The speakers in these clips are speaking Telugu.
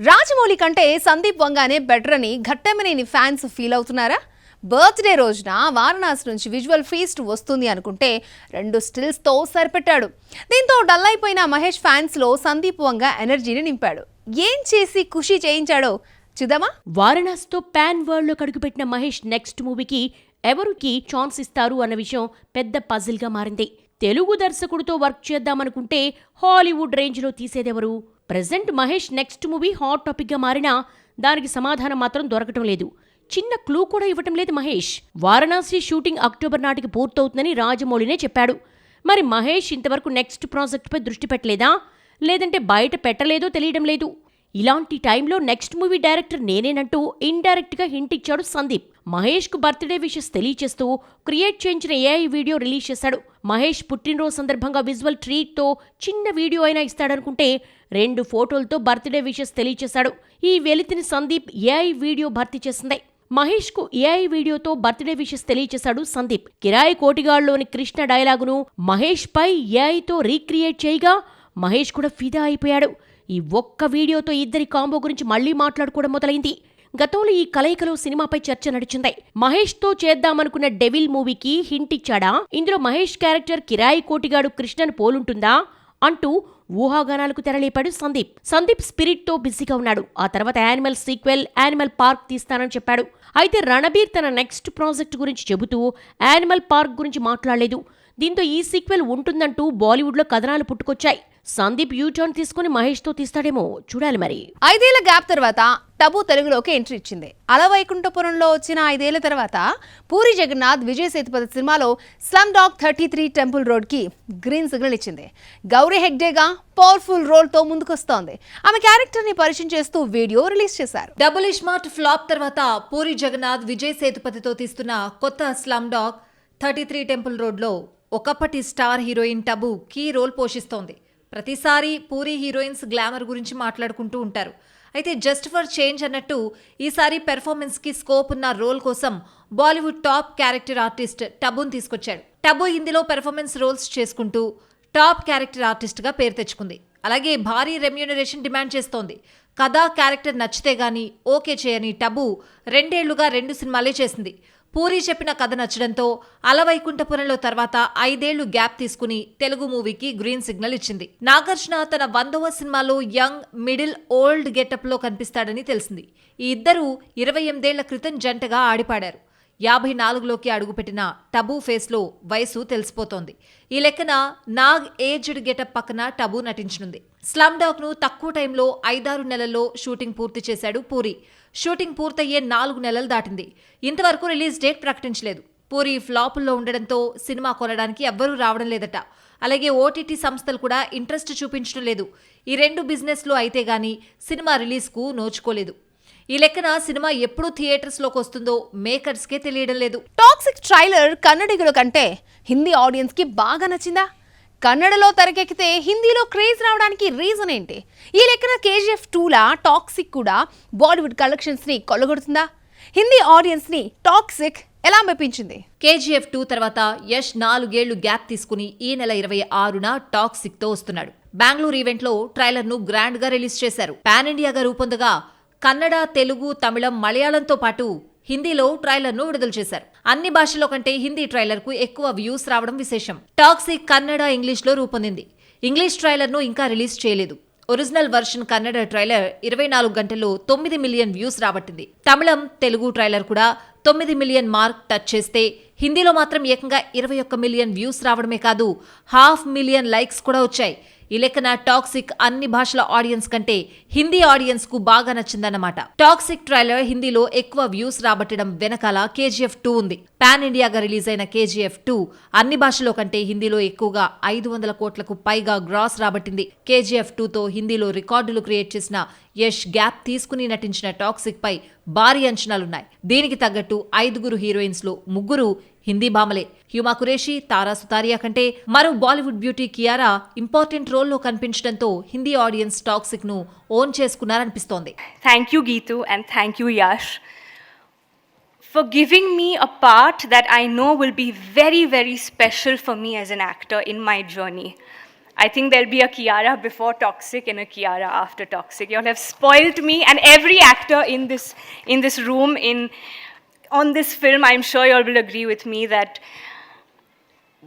రాజమౌళి కంటే సందీప్ వంగానే బెటర్ అని ఘట్టమనేని ఫ్యాన్స్ ఫీల్ అవుతున్నారా? బర్త్డే రోజున వారణాసి నుంచి విజువల్ ఫీస్ట్ వస్తుంది అనుకుంటే 2 స్టిల్స్తో సరిపెట్టాడు. దీంతో డల్ అయిపోయిన మహేష్ ఫ్యాన్స్లో సందీప్ వంగ ఎనర్జీని నింపాడు. ఏం చేసి ఖుషి చేయించాడో చూద్దామా? వారణాసితో పాన్ వరల్డ్లో కడుగుపెట్టిన మహేష్ నెక్స్ట్ మూవీకి ఎవరికి ఛాన్స్ ఇస్తారు అన్న విషయం పెద్ద పజిల్గా మారింది. తెలుగు దర్శకుడితో వర్క్ చేద్దామనుకుంటే హాలీవుడ్ రేంజ్లో తీసేదెవరు? Present Mahesh next movie hot టాపిక్గా మారినా దానికి సమాధానం మాత్రం దొరకటం లేదు. చిన్న క్లూ కూడా ఇవ్వటం లేదు మహేష్. వారణాసి షూటింగ్ అక్టోబర్ నాటికి పూర్తవుతుందని రాజమౌళినే చెప్పాడు. మరి మహేష్ ఇంతవరకు నెక్స్ట్ ప్రాజెక్టుపై దృష్టి పెట్టలేదా, లేదంటే బయట పెట్టలేదో తెలియడం లేదు. ఇలాంటి టైంలో నెక్స్ట్ మూవీ డైరెక్టర్ నేనేనంటూ ఇండైరెక్ట్గా హింట్ ఇచ్చాడు సందీప్. మహేష్కు బర్త్డే విషెస్ తెలియచేస్తూ క్రియేట్ చేయించిన ఏఐ వీడియో రిలీజ్ చేశాడు. మహేష్ పుట్టినరోజు సందర్భంగా విజువల్ ట్రీట్తో చిన్న వీడియో అయినా ఇస్తాడనుకుంటే 2 ఫోటోలతో బర్త్డే విషెస్ తెలియచేశాడు. ఈ వెలితిని సందీప్ ఏఐ వీడియో భర్తీ చేసింది. మహేష్కు ఏఐ వీడియోతో బర్త్డే విషెస్ తెలియచేశాడు సందీప్. కిరాయి కోటిగాళ్లోని కృష్ణ డైలాగును మహేష్ పై ఏఐతో రీక్రియేట్ చేయగా మహేష్ కూడా ఫిదా అయిపోయాడు. ఈ ఒక్క వీడియోతో ఇద్దరి కాంబో గురించి మళ్లీ మాట్లాడుకోవడం మొదలైంది. గతంలో ఈ కలయికలో సినిమాపై చర్చ నడిచింది. మహేష్తో చేద్దామనుకున్న డెవిల్ మూవీకి హింట్ ఇచ్చాడా? ఇందులో మహేష్ క్యారెక్టర్ కిరాయి కోటిగాడు కృష్ణను పోలుంటుందా అంటూ ఊహాగానాలకు తెరలేపాడు సందీప్ స్పిరిట్తో బిజీగా ఉన్నాడు. ఆ తర్వాత యానిమల్ సీక్వెల్ యానిమల్ పార్క్ తీస్తానని చెప్పాడు. అయితే రణబీర్ తన నెక్స్ట్ ప్రాజెక్ట్ గురించి చెబుతూ యానిమల్ పార్క్ గురించి మాట్లాడలేదు. దీంతో ఈ సీక్వెల్ ఉంటుందంటూ బాలీవుడ్లో కథనాలు పుట్టుకొచ్చాయి. సందీప్ యూటర్న్ తీసుకుని మహేష్తో తీస్తాడేమో చూడాలి. మరి 5 ఏళ్ల గ్యాప్ తర్వాత టబు తెలుగులోకి ఎంట్రీ ఇచ్చింది. అలవైకుంఠపురంలో వచ్చిన 5 ఏళ్ల తర్వాత పూరి జగన్నాథ్ విజయ్ సేతుపతి సినిమాలో స్లమ్ డాగ్ 33 టెంపుల్ రోడ్కి గ్రీన్ సిగ్నల్ ఇచ్చింది. గౌరీ హెగ్డేగా పవర్ఫుల్ రోల్తో ముందుకొస్తోంది. ఆమె క్యారెక్టర్ని పరిచయం చేస్తూ వీడియో రిలీజ్ చేశారు. డబుల్ ఇస్మార్ట్ ఫ్లాప్ తర్వాత పూరి జగన్నాథ్ విజయ్ సేతుపతితో తీస్తున్న కొత్త స్లమ్ డాగ్ 33 టెంపుల్ రోడ్లో ఒకప్పటి star heroine Tabu key role పోషిస్తోంది. ప్రతిసారి పూరి హీరోయిన్స్ గ్లామర్ గురించి మాట్లాడుకుంటూ ఉంటారు. అయితే జస్ట్ ఫర్ చేంజ్ అన్నట్టు ఈసారి పెర్ఫార్మెన్స్కి స్కోప్ ఉన్న రోల్ కోసం బాలీవుడ్ టాప్ క్యారెక్టర్ ఆర్టిస్ట్ టబుని తీసుకొచ్చాడు. టబు హిందీలో పెర్ఫార్మెన్స్ రోల్స్ చేసుకుంటూ టాప్ క్యారెక్టర్ ఆర్టిస్ట్గా పేరు తెచ్చుకుంది. అలాగే భారీ రెమ్యూనరేషన్ డిమాండ్ చేస్తోంది. కథ క్యారెక్టర్ నచ్చితే గానీ ఓకే చేయని టబు 2 ఏళ్లుగా 2 సినిమాలే చేసింది. పూరి చెప్పిన కథ నచ్చడంతో అలవైకుంఠపురంలో తర్వాత 5 ఏళ్లు గ్యాప్ తీసుకుని తెలుగు మూవీకి గ్రీన్ సిగ్నల్ ఇచ్చింది. నాగార్జున తన 100వ సినిమాలో యంగ్ మిడిల్ ఓల్డ్ గెటప్ లో కనిపిస్తాడని తెలిసింది. ఈ ఇద్దరు 28 ఏళ్ల క్రితం జంటగా ఆడిపాడారు. 54లోకి అడుగుపెట్టిన టబు ఫేస్లో వయసు తెలిసిపోతోంది. ఈ లెక్కన నాగ్ ఏజ్డ్ గెటప్ పక్కన టబు నటించనుంది. స్లమ్ డాగ్ను తక్కువ టైంలో 5-6 నెలల్లో షూటింగ్ పూర్తి చేశాడు పూరి. షూటింగ్ పూర్తయ్యే 4 నెలలు దాటింది. ఇంతవరకు రిలీజ్ డేట్ ప్రకటించలేదు. పూరి ఫ్లాపుల్లో ఉండడంతో సినిమా కొనడానికి ఎవ్వరూ రావడం లేదట. అలాగే ఓటీటీ సంస్థలు కూడా ఇంట్రెస్ట్ చూపించడం లేదు. ఈ 2 బిజినెస్లు అయితే గానీ సినిమా రిలీజ్కు నోచుకోలేదు. ఈ లెక్కన సినిమా ఎప్పుడు థియేటర్స్లోకి వస్తుందో మేకర్స్కే తెలియడం లేదు. టాక్సిక్ ట్రైలర్ కన్నడిగుల కంటే హిందీ ఆడియన్స్కి బాగా నచ్చిందా? కన్నడలో తెరకెక్కితే హిందీలో క్రేజ్ రావడానికి రీజన్ ఏంటి? ఈ లెక్కన కేజీఎఫ్ 2లా టాక్సిక్ కూడా బాలీవుడ్ కలెక్షన్స్ని కొల్లగొడుతుందా? హిందీ ఆడియన్స్ని టాక్సిక్ ఎలా మెప్పించింది? కేజీఎఫ్ 2 తర్వాత యష్ 4 ఏళ్లు గ్యాప్ తీసుకుని ఈ నెల 26న టాక్సిక్తో వస్తున్నాడు. బెంగళూరు ఈవెంట్లో ట్రైలర్ను గ్రాండ్గా రిలీజ్ చేశారు. పాన్ ఇండియాగా రూపొందగా కన్నడ, తెలుగు, తమిళం, మలయాళంతో పాటు హిందీలో ట్రైలర్ను విడుదల చేశారు. అన్ని భాషల్లో కంటే హిందీ ట్రైలర్కు ఎక్కువ వ్యూస్ రావడం విశేషం. టాక్సిక్ కన్నడ, ఇంగ్లీష్లో రూపొందింది. ఇంగ్లీష్ ట్రైలర్ను ఇంకా రిలీజ్ చేయలేదు. ఒరిజినల్ వర్షన్ కన్నడ ట్రైలర్ 24 గంటల్లో 9 మిలియన్ వ్యూస్ రాబట్టింది. తమిళం, తెలుగు ట్రైలర్ కూడా 9 మిలియన్ మార్క్ టచ్ చేస్తే హిందీలో మాత్రం ఏకంగా 21 మిలియన్ వ్యూస్ రావడమే కాదు 500,000 లైక్స్ కూడా వచ్చాయి. ఈ లెక్కన టాక్సిక్ అన్ని భాషల ఆడియన్స్ కంటే హిందీ ఆడియన్స్ కు బాగా నచ్చిందన్నమాట. టాక్సిక్ ట్రైలర్ హిందీలో ఎక్కువ వ్యూస్ రాబట్టడం వెనకాల కేజీఎఫ్ 2 ఉంది. పాన్ ఇండియాగా రిలీజ్ అయిన కేజీఎఫ్ 2 అన్ని భాషలో కంటే హిందీలో ఎక్కువగా 500 కోట్లకు పైగా గ్రాస్ రాబట్టింది. కేజీఎఫ్ 2తో హిందీలో రికార్డులు క్రియేట్ చేసిన యష్ గ్యాప్ తీసుకుని నటించిన టాక్సిక్ పై భారీ అంచనాలున్నాయి. దీనికి తగ్గట్టు 5 హీరోయిన్స్ లో 3 హిందీ భామలే. హ్యూమా కురేషి, తారా సుతారియా కంటే మరో బాలీవుడ్ బ్యూటీ కియారా ఇంపార్టెంట్ రోల్లో కనిపించడంతో హిందీ ఆడియన్స్ టాక్సిక్ ను own చేసుకున్నారనిపిస్తోంది. Thank you Geetu and thank you Yash for giving me a part that I know will be very very special for me as an actor in my journey. I think there'll be a Kiara before Toxic and a Kiara after Toxic. You all have spoiled me and every actor in this room on this film. I'm sure you all will agree with me that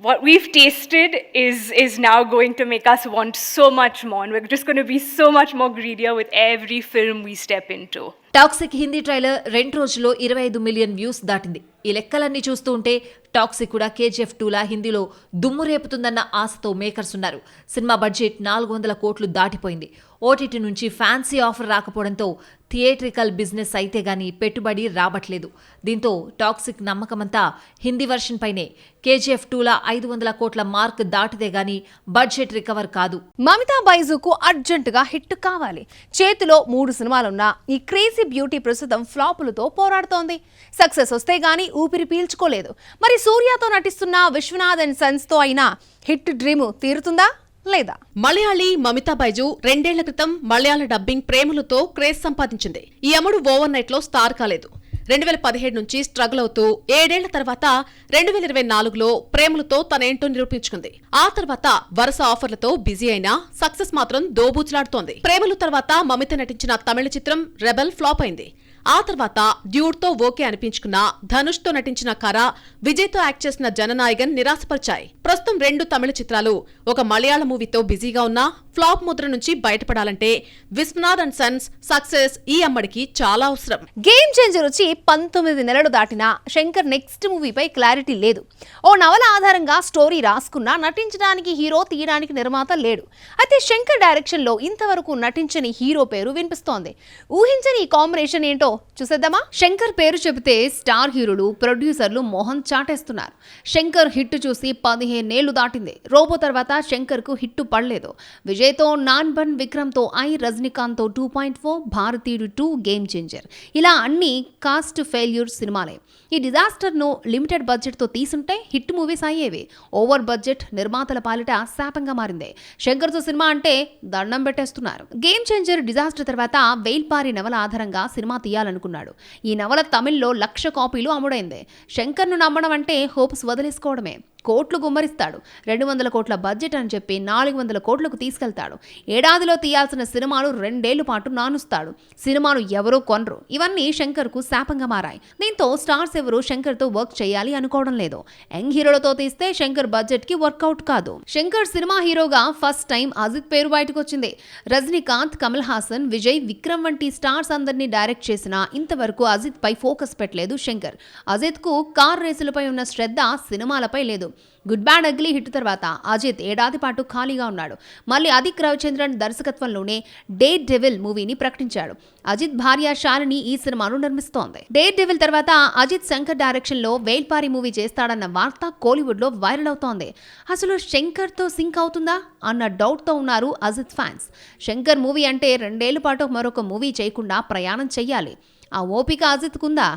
what we've tasted is now going to make us want so much more, and we're just going to be so much more greedier with every film we step into. Toxic Hindi trailer 2 రోజుల్లో 25 మిలియన్ వ్యూస్ దాటింది. ఈ లెక్కలన్నీ చూస్తూ ఉంటే టాక్సిక్ కూడా KGF 2లా హిందీలో దుమ్ము రేపుతుందన్న ఆశతో మేకర్స్ ఉన్నారు. సినిమా బడ్జెట్ 400 కోట్లు దాటిపోయింది. ఓటీటీ నుంచి ఫ్యాన్సీ ఆఫర్ రాకపోవడంతో థియేట్రికల్ బిజినెస్ అయితే గానీ పెట్టుబడి రాబట్లేదు. దీంతో టాక్సిక్ నమ్మకమంతా హిందీ వర్షన్ పైనే. KGF 2లా 500 కోట్ల మార్క్ దాటితే గానీ బడ్జెట్ రికవర్ కాదు. మమితా బైజుకు అర్జెంటుగా హిట్ కావాలి. చేతిలో 3 సినిమాలున్నా ఈ క్రేజీ బ్యూటీ ప్రస్తుతం ఫ్లాపులతో పోరాడుతోంది. సక్సెస్ వస్తే గానీ ఊపిరి పీల్చుకోలేదు. మరి సూర్యతో నటిస్తున్న విశ్వనాథ్ అండ్ సన్స్ తో అయినా హిట్ డ్రీమ్ తీరుతుందా లేదా? మలయాళీ మమితా బైజు 2 ఏళ్ల క్రితం మలయాళ డబ్బింగ్ ప్రేమలతో క్రేజ్ సంపాదించింది. ఈ అమ్మడు ఓవర్ నైట్ లో స్టార్ కాలేదు. 2017 నుంచి స్ట్రగుల్ అవుతూ 7 ఏళ్ల తర్వాత 2024లో ప్రేమలతో తనేంటో నిరూపించుకుంది. ఆ తర్వాత వరుస ఆఫర్లతో బిజీ అయినా సక్సెస్ మాత్రం దోబూచులాడుతోంది. ప్రేమలు తర్వాత మమిత నటించిన తమిళ చిత్రం రెబెల్ ఫ్లాప్ అయింది. ఆ తర్వాత డ్యూడ్ తో ఓకే అనిపించుకున్న ధనుష్ తో నటించిన కరా, విజయ్ తో యాక్ట్ చేసిన జననాయకన్ నిరాశపరిచాయి. ప్రస్తుతం 2 తమిళ చిత్రాలు, ఒక మలయాళ మూవీతో బిజీగా ఉన్నా ఫ్లాప్ ముద్ర నుంచి బయటపడాలంటే విశ్వనాథ్ అండ్ సన్స్ సక్సెస్ ఈ అమ్మడికి చాలా అవసరం. గేమ్ చేంజర్ వచ్చి 19 నెలలు దాటినా శంకర్ నెక్స్ట్ మూవీపై క్లారిటీ లేదు. ఓ నవల ఆధారంగా స్టోరీ రాసుకున్నా నటించడానికి హీరో, తీయడానికి నిర్మాత లేడు. అయితే శంకర్ డైరెక్షన్ లో ఇంతవరకు నటించని హీరో పేరు వినిపిస్తోంది. ఊహించని ఈ కాంబినేషన్ ఏంటో చూసేద్దామా? శంకర్ పేరు చెబితే స్టార్ హీరోలు, ప్రొడ్యూసర్లు మోహన్ చాటేస్తున్నారు. శంకర్ హిట్ చూసి 15 ఏళ్లు దాటింది. రోబో తర్వాత శంకర్ కు హిట్ పడలేదు. విజయ్తో నాన్ బన్, విక్రమ్తో ఐ, రజనీకాంత్తో 2.4, భారతీయుడు 2, గేమ్ చేంజర్, ఇలా అన్ని కాస్ట్ ఫెయిల్యూర్ సినిమాలే. ఈ డిజాస్టర్ను లిమిటెడ్ బడ్జెట్తో తీసుంటే హిట్ మూవీస్ అయ్యేవి. ఓవర్ బడ్జెట్ నిర్మాతల పాలిట శాపంగా మారింది. శంకర్తో సినిమా అంటే దండం పెట్టేస్తున్నారు. గేమ్ చేంజర్ డిజాస్టర్ తర్వాత వేల్పారి నవల ఆధారంగా సినిమా తీయాలనుకున్నాడు. ఈ నవల తమిళ్లో 1,00,000 కాపీలు అమ్ముడైంది. శంకర్ను నమ్మడం అంటే హోప్స్ వదిలేసుకోవడమే. కోట్లు గుమ్మరిస్తాడు. 200 కోట్ల బడ్జెట్ అని చెప్పి 400 కోట్లకు తీసుకెళ్తాడు. ఏడాదిలో తీయాల్సిన సినిమాలు 2 ఏళ్ల పాటు నానుస్తాడు. సినిమాను ఎవరూ కొనరు. ఇవన్నీ శంకర్కు శాపంగా మారాయి. దీంతో స్టార్స్ ఎవరు శంకర్తో వర్క్ చేయాలి అనుకోవడం లేదు. యంగ్ హీరోలతో తీస్తే శంకర్ బడ్జెట్ కి వర్కౌట్ కాదు. శంకర్ సినిమా హీరోగా ఫస్ట్ టైం అజిత్ పేరు బయటకు వచ్చింది. రజనీకాంత్, కమల్ హాసన్, విజయ్, విక్రమ్ వంటి స్టార్స్ అందరినీ డైరెక్ట్ చేసినా ఇంతవరకు అజిత్ పై ఫోకస్ పెట్టలేదు శంకర్. అజిత్ కు కార్ రేసులపై ఉన్న శ్రద్ధ సినిమాలపై లేదు. గుడ్ బ్యాడ్ అగ్లీ హిట్ తర్వాత అజిత్ ఏడాది పాటు ఖాళీగా ఉన్నాడు. మళ్ళీ అదిక్ రవిచంద్రన్ దర్శకత్వంలోనే డే డెవిల్ మూవీని ప్రకటించాడు. అజిత్ భార్య శాలిని ఈ సినిమాను నిర్మిస్తోంది. డే డెవిల్ తర్వాత అజిత్ శంకర్ డైరెక్షన్ లో వేల్పారి మూవీ చేస్తాడన్న వార్త కోలీవుడ్ లో వైరల్ అవుతోంది. అసలు శంకర్ తో సింక్ అవుతుందా అన్న డౌట్ తో ఉన్నారు అజిత్ ఫ్యాన్స్. శంకర్ మూవీ అంటే 2 ఏళ్ల పాటు మరొక మూవీ చేయకుండా ప్రయాణం చెయ్యాలి. ఆ ఓపిక అజిత్ కుందా?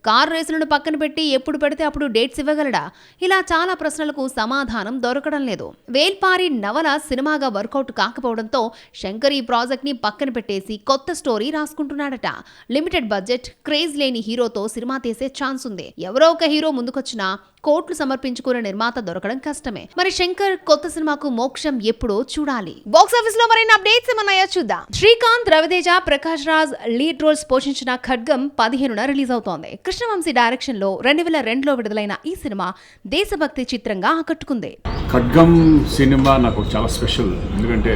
కార్ రేసులను పక్కన పెట్టి ఎప్పుడు పెడితే అప్పుడు డేట్స్ ఇవ్వగలడా? ఇలా చాలా ప్రశ్నలకు సమాధానం దొరకడం లేదు. వేల్పారి నవల సినిమాగా వర్కౌట్ కాకపోవడంతో శంకర్ ఈ ప్రాజెక్ట్ ని పక్కన పెట్టేసి కొత్త స్టోరీ రాసుకుంటున్నాడట. లిమిటెడ్ బడ్జెట్, క్రేజ్ లేని హీరోతో సినిమా తీసే ఛాన్స్ ఉంది. ఎవరో ఒక హీరో ముందుకొచ్చినా కోట్లు సమర్పించుకునే నిర్మాత దొరకడం కష్టమే. మరి శంకర్ కొత్త సినిమాకు మోక్షం ఎప్పుడో చూడాలి. బాక్స్ ఆఫీస్ లో మరిన్ని అప్డేట్స్ ఏమన్నాయో చూద్దాం. శ్రీకాంత్, రవితేజ, ప్రకాష్ రాజ్ లీడ్ రోల్స్ పోషించిన ఖడ్గం 15న రిలీజ్ అవుతోంది. కృష్ణవంశీ డైరెక్షన్ లో 2002లో విడుదలైన ఈ సినిమా దేశభక్తి చిత్రంగా ఆకట్టుకుంది. ఖడ్గం సినిమా నాకు చాలా స్పెషల్. ఎందుకంటే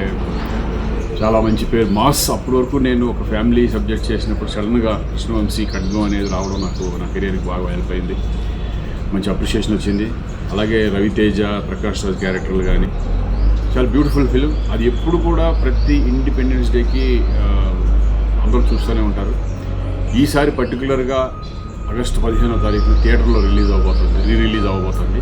చాలా మంచి పేరు, మాస్. అప్పటి వరకు నేను ఒక ఫ్యామిలీ సబ్జెక్ట్ చేసినప్పుడు సడన్గా కృష్ణవంశీ ఖడ్గం అనేది రావడం నాకు నా కెరీర్కి బాగా హెల్ప్ అయింది. మంచి అప్రిషియేషన్ వచ్చింది. అలాగే రవితేజ, ప్రకాష్ రాజ్ క్యారెక్టర్లు కానీ చాలా బ్యూటిఫుల్ ఫిలిం. అది ఎప్పుడు కూడా ప్రతి ఇండిపెండెన్స్ డేకి అందరూ చూస్తూనే ఉంటారు. ఈసారి పర్టికులర్గా ఆగస్టు 15వ తారీఖున థియేటర్లో రీ రిలీజ్ అవ్వబోతుంది.